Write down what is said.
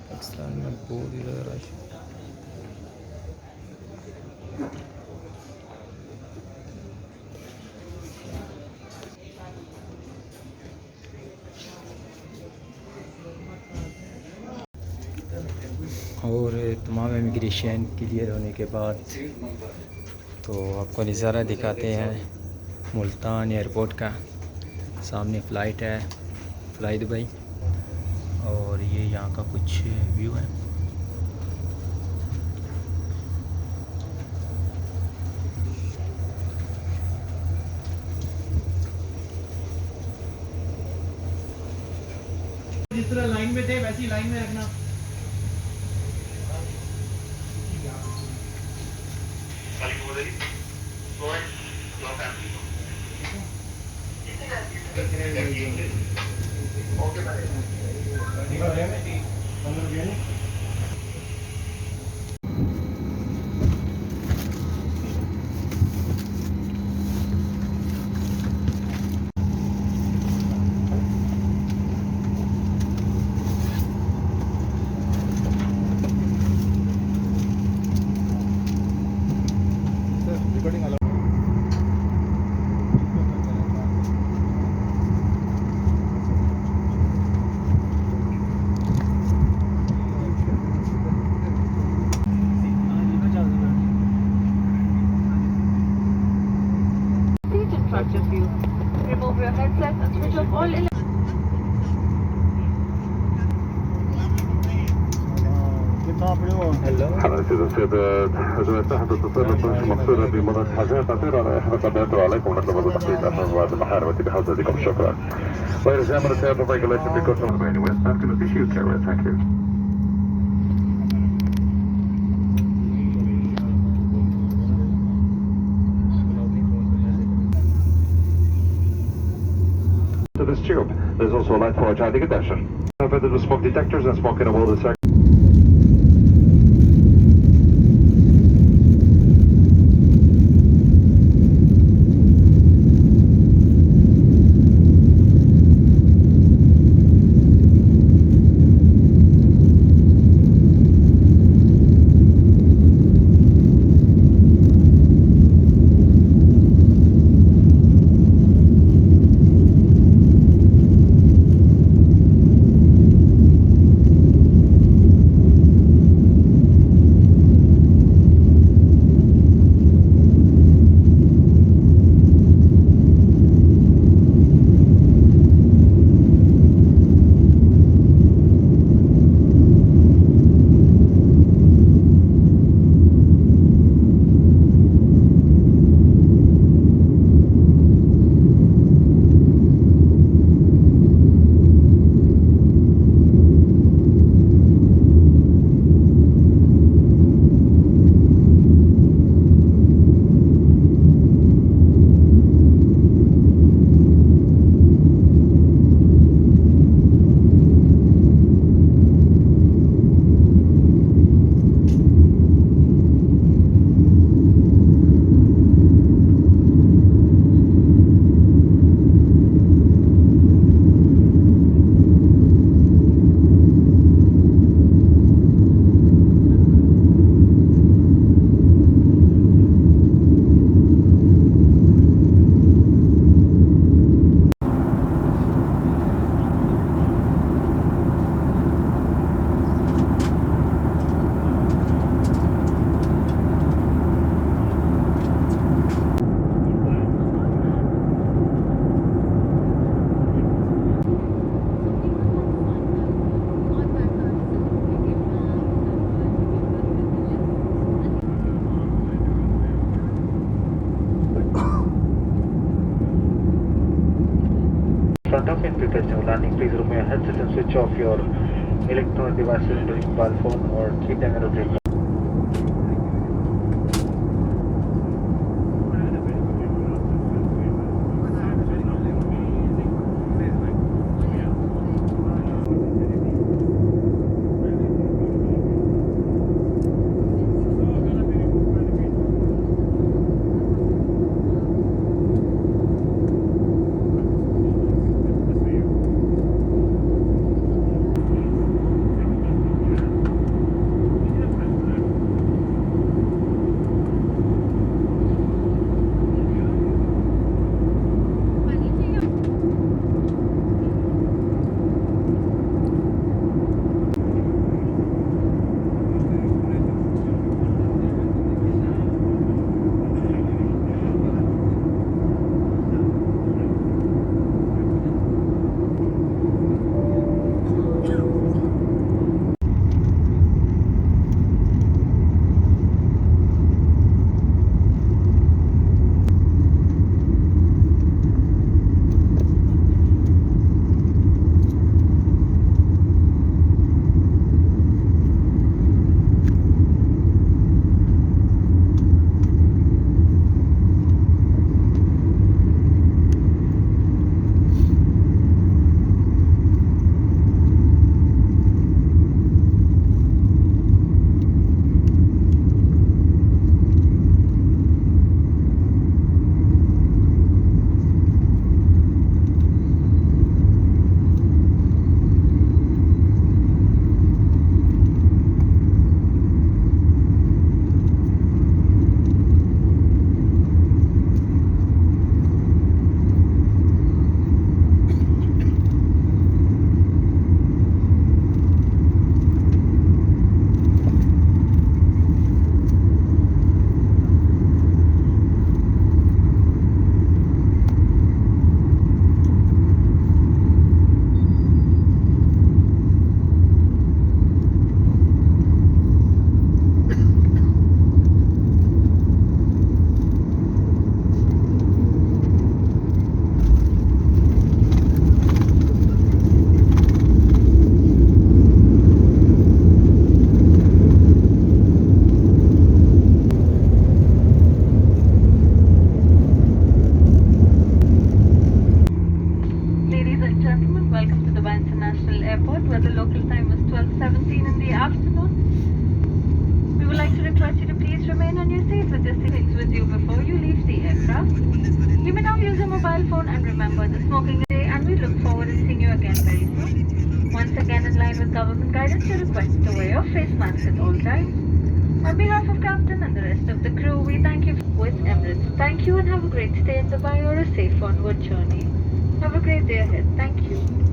पाकिस्तान में बहुत ही ज़्यादा रश है। और तमाम इमिग्रेशन क्लियर होने के बाद तो आपको नज़ारा दिखाते हैं मुल्तान एयरपोर्ट का। सामने फ़्लाइट है, फ़्लाई दुबई, और ये यहाँ का कुछ व्यू है। जिस तरह लाइन में थे वैसी लाइन में रखना। Remove your headset and switch off all حضرتك إذا السيادة أجمع تحت التصرف مقصودة بمضى حاجات عثيرة رقم يطلع عليكم نطلب بتحديد أساس بعض المحارم التي بحوزتكم شكرا. Ladies and gentlemen, the airport regulation because of the West African issue carrier. Thank you. To this tube, there's also a light for charging attention. Fitted with smoke detectors and smoke in a welded sector. Front of and prepare to landing. Please remove your headset and switch off your electronic devices, including mobile phone, or keep them in a rotation. mobile phone and remember the smoking day, and we look forward to seeing you again very soon. Once again, in line with government guidance, you're requested to wear your face mask at all times. On behalf of Captain and the rest of the crew, we thank you with Emirates. Thank you and have a great stay in Dubai or a safe onward journey. Have a great day ahead. Thank you.